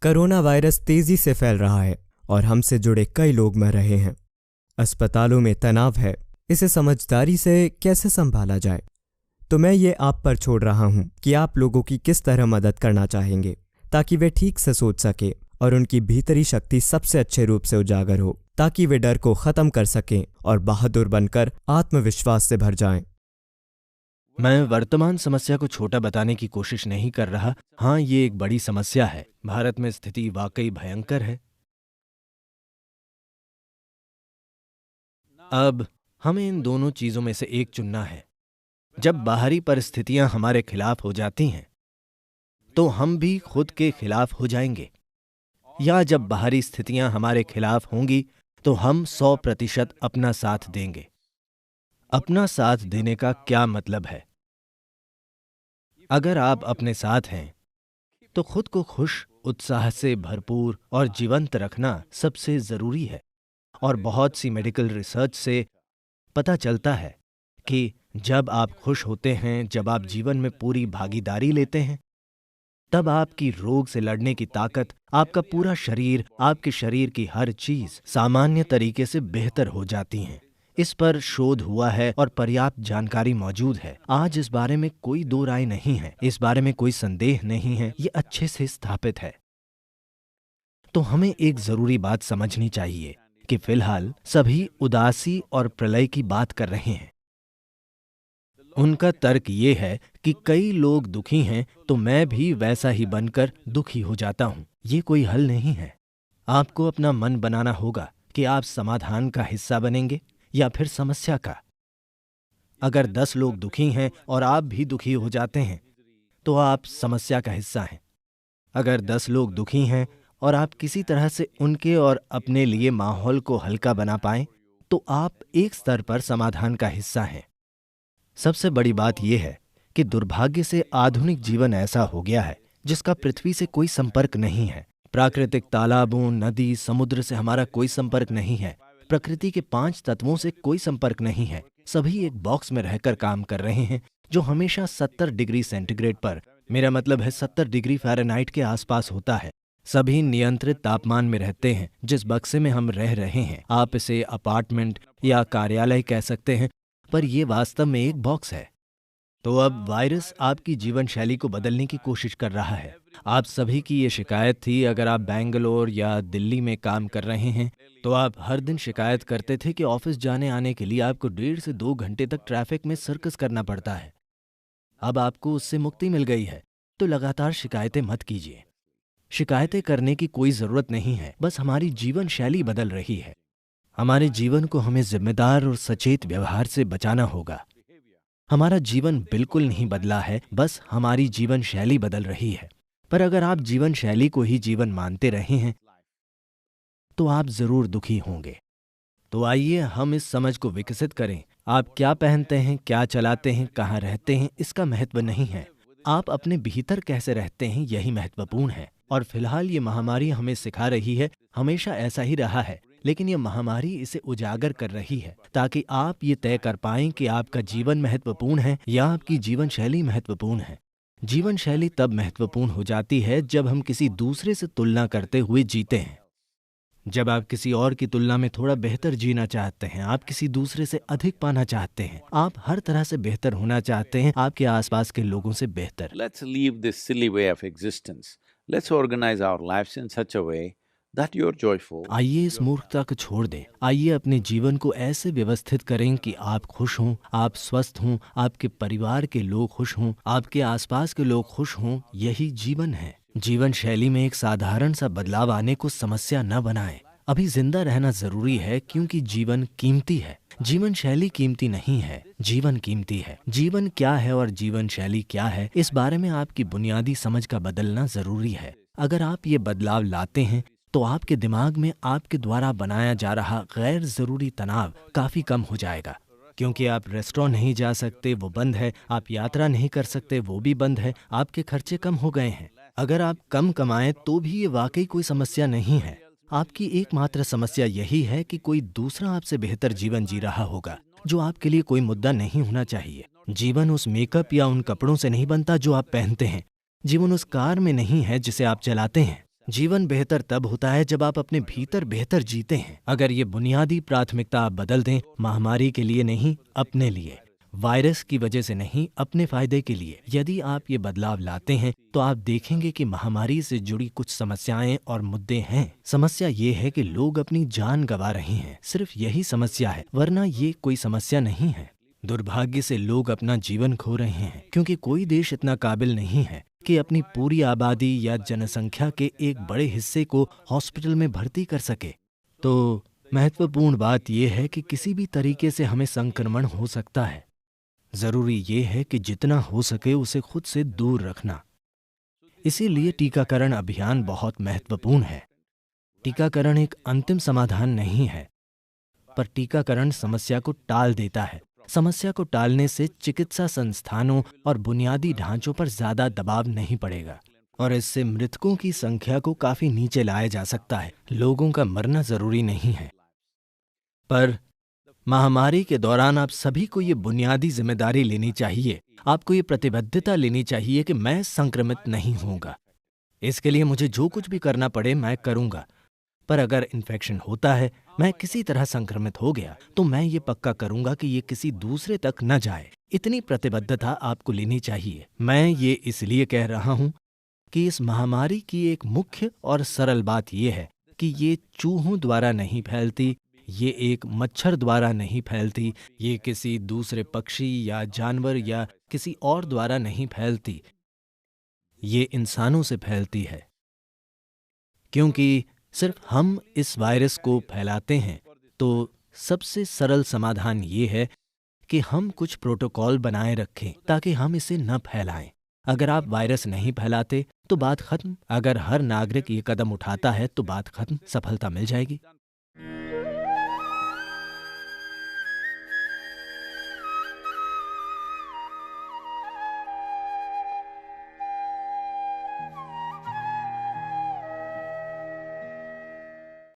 Corona virus तेजी से फैल रहा है और हमसे जुड़े कई लोग मर रहे हैं। अस्पतालों में तनाव है, इसे समझदारी से कैसे संभाला जाए? तो मैं ये आप पर छोड़ रहा हूं कि आप लोगों की किस तरह मदद करना चाहेंगे ताकि वे ठीक से सोच सके और उनकी भीतरी शक्ति सबसे अच्छे रूप से उजागर हो, ताकि वे डर को खत्म कर सकें और बहादुर बनकर आत्मविश्वास से भर जाएं। मैं वर्तमान समस्या को छोटा बताने की कोशिश नहीं कर रहा। हाँ, ये एक बड़ी समस्या है। भारत में स्थिति वाकई भयंकर है। अब हमें इन दोनों चीजों में से एक चुनना है। जब बाहरी परिस्थितियां हमारे खिलाफ हो जाती हैं, तो हम भी खुद के खिलाफ हो जाएंगे, या जब बाहरी स्थितियां हमारे खिलाफ होंगी तो हम 100% अपना साथ देंगे। अपना साथ देने का क्या मतलब है? अगर आप अपने साथ हैं तो खुद को खुश, उत्साह से भरपूर और जीवंत रखना सबसे जरूरी है। और बहुत सी मेडिकल रिसर्च से पता चलता है कि जब आप खुश होते हैं, जब आप जीवन में पूरी भागीदारी लेते हैं, तब आपकी रोग से लड़ने की ताकत, आपका पूरा शरीर, आपके शरीर की हर चीज सामान्य तरीके से बेहतर हो जाती हैं। इस पर शोध हुआ है और पर्याप्त जानकारी मौजूद है। आज इस बारे में कोई दो राय नहीं है, इस बारे में कोई संदेह नहीं है, ये अच्छे से स्थापित है। तो हमें एक जरूरी बात समझनी चाहिए कि फिलहाल सभी उदासी और प्रलय की बात कर रहे हैं। उनका तर्क ये है कि कई लोग दुखी हैं तो मैं भी वैसा ही बनकर दुखी हो जाता हूं। ये कोई हल नहीं है। आपको अपना मन बनाना होगा कि आप समाधान का हिस्सा बनेंगे या फिर समस्या का। अगर 10 लोग दुखी हैं और आप भी दुखी हो जाते हैं तो आप समस्या का हिस्सा हैं। अगर 10 लोग दुखी हैं और आप किसी तरह से उनके और अपने लिए माहौल को हल्का बना पाएं तो आप एक स्तर पर समाधान का हिस्सा हैं। सबसे बड़ी बात यह है कि दुर्भाग्य से आधुनिक जीवन ऐसा हो गया है जिसका पृथ्वी से कोई संपर्क नहीं है। प्राकृतिक तालाबों, नदी, समुद्र से हमारा कोई संपर्क नहीं है। प्रकृति के 5 तत्वों से कोई संपर्क नहीं है। सभी एक बॉक्स में रहकर काम कर रहे हैं जो हमेशा 70 डिग्री सेंटीग्रेड पर, मेरा मतलब है 70 डिग्री फ़ारेनहाइट के आसपास होता है। सभी नियंत्रित तापमान में रहते हैं। जिस बक्से में हम रह रहे हैं, आप इसे अपार्टमेंट या कार्यालय कह सकते हैं, पर यह वास्तव में एक बॉक्स है। तो अब वायरस आपकी जीवन शैली को बदलने की कोशिश कर रहा है। आप सभी की ये शिकायत थी। अगर आप बेंगलोर या दिल्ली में काम कर रहे हैं तो आप हर दिन शिकायत करते थे कि ऑफिस जाने आने के लिए आपको 1.5 से 2 घंटे तक ट्रैफिक में सर्कस करना पड़ता है। अब आपको उससे मुक्ति मिल गई है, तो लगातार शिकायतें मत कीजिए। शिकायतें करने की कोई जरूरत नहीं है, बस हमारी जीवन शैली बदल रही है। हमारे जीवन को हमें जिम्मेदार और सचेत व्यवहार से बचाना होगा। हमारा जीवन बिल्कुल नहीं बदला है, बस हमारी जीवन शैली बदल रही है। पर अगर आप जीवन शैली को ही जीवन मानते रहे हैं तो आप जरूर दुखी होंगे। तो आइए हम इस समझ को विकसित करें। आप क्या पहनते हैं, क्या चलाते हैं, कहाँ रहते हैं, इसका महत्व नहीं है। आप अपने भीतर कैसे रहते हैं, यही महत्वपूर्ण है। और फिलहाल ये महामारी हमें सिखा रही है, हमेशा ऐसा ही रहा है, लेकिन ये महामारी इसे उजागर कर रही है ताकि आप ये तय कर पाएं कि आपका जीवन महत्वपूर्ण है या आपकी जीवन शैली महत्वपूर्ण है। जीवन शैली तब महत्वपूर्ण हो जाती है जब हम किसी दूसरे से तुलना करते हुए जीते हैं। जब आप किसी और की तुलना में थोड़ा बेहतर जीना चाहते हैं, आप किसी दूसरे से अधिक पाना चाहते हैं, आप हर तरह से बेहतर होना चाहते हैं, आपके आसपास के लोगों से बेहतर। Let's leave this silly way of existence. Let's organize our lives in such a way that you're joyful. आइए इस मूर्खता को छोड़ दें। आइए अपने जीवन को ऐसे व्यवस्थित करें कि आप खुश हों, आप स्वस्थ हों, आपके परिवार के लोग खुश हों, आपके आसपास के लोग खुश हों। यही जीवन है। जीवन शैली में एक साधारण सा बदलाव आने को समस्या न बनाएं। अभी जिंदा रहना जरूरी है क्योंकि जीवन कीमती है। जीवन शैली कीमती नहीं है, जीवन कीमती है। जीवन क्या है और जीवन शैली क्या है, इस बारे में आपकी बुनियादी समझ का बदलना जरूरी है। अगर आप ये बदलाव लाते हैं तो आपके दिमाग में आपके द्वारा बनाया जा रहा गैर जरूरी तनाव काफी कम हो जाएगा। क्योंकि आप रेस्टोरेंट नहीं जा सकते, वो बंद है, आप यात्रा नहीं कर सकते, वो भी बंद है, आपके खर्चे कम हो गए हैं। अगर आप कम कमाएं तो भी ये वाकई कोई समस्या नहीं है। आपकी एकमात्र समस्या यही है कि कोई दूसरा आपसे बेहतर जीवन जी रहा होगा, जो आपके लिए कोई मुद्दा नहीं होना चाहिए। जीवन उस मेकअप या उन कपड़ों से नहीं बनता जो आप पहनते हैं। जीवन उस कार में नहीं है जिसे आप चलाते हैं। जीवन बेहतर तब होता है जब आप अपने भीतर बेहतर जीते हैं। अगर ये बुनियादी प्राथमिकता आप बदल दें, महामारी के लिए नहीं, अपने लिए, वायरस की वजह से नहीं, अपने फायदे के लिए, यदि आप ये बदलाव लाते हैं तो आप देखेंगे कि महामारी से जुड़ी कुछ समस्याएं और मुद्दे हैं। समस्या ये है कि लोग अपनी जान गंवा रहे हैं, सिर्फ यही समस्या है, वरना ये कोई समस्या नहीं है। दुर्भाग्य से लोग अपना जीवन खो रहे हैं क्योंकि कोई देश इतना काबिल नहीं है कि अपनी पूरी आबादी या जनसंख्या के एक बड़े हिस्से को हॉस्पिटल में भर्ती कर सके। तो महत्वपूर्ण बात यह है कि किसी भी तरीके से हमें संक्रमण हो सकता है। जरूरी ये है कि जितना हो सके उसे खुद से दूर रखना। इसीलिए टीकाकरण अभियान बहुत महत्वपूर्ण है। टीकाकरण एक अंतिम समाधान नहीं है, पर टीकाकरण समस्या को टाल देता है। समस्या को टालने से चिकित्सा संस्थानों और बुनियादी ढांचों पर ज्यादा दबाव नहीं पड़ेगा और इससे मृतकों की संख्या को काफी नीचे लाया जा सकता है। लोगों का मरना जरूरी नहीं है, पर महामारी के दौरान आप सभी को ये बुनियादी जिम्मेदारी लेनी चाहिए। आपको ये प्रतिबद्धता लेनी चाहिए कि मैं संक्रमित नहीं होऊंगा। इसके लिए मुझे जो कुछ भी करना पड़े मैं करूंगा, पर अगर इन्फेक्शन होता है, मैं किसी तरह संक्रमित हो गया, तो मैं ये पक्का करूंगा कि ये किसी दूसरे तक न जाए। इतनी प्रतिबद्धता आपको लेनी चाहिए। मैं ये इसलिए कह रहा हूं कि इस महामारी की एक मुख्य और सरल बात यह है कि ये चूहों द्वारा नहीं फैलती, ये एक मच्छर द्वारा नहीं फैलती, ये किसी दूसरे पक्षी या जानवर या किसी और द्वारा नहीं फैलती, ये इंसानों से फैलती है। क्योंकि सिर्फ हम इस वायरस को फैलाते हैं, तो सबसे सरल समाधान ये है कि हम कुछ प्रोटोकॉल बनाए रखें ताकि हम इसे न फैलाएं। अगर आप वायरस नहीं फैलाते तो बात खत्म। अगर हर नागरिक ये कदम उठाता है तो बात खत्म, सफलता मिल जाएगी।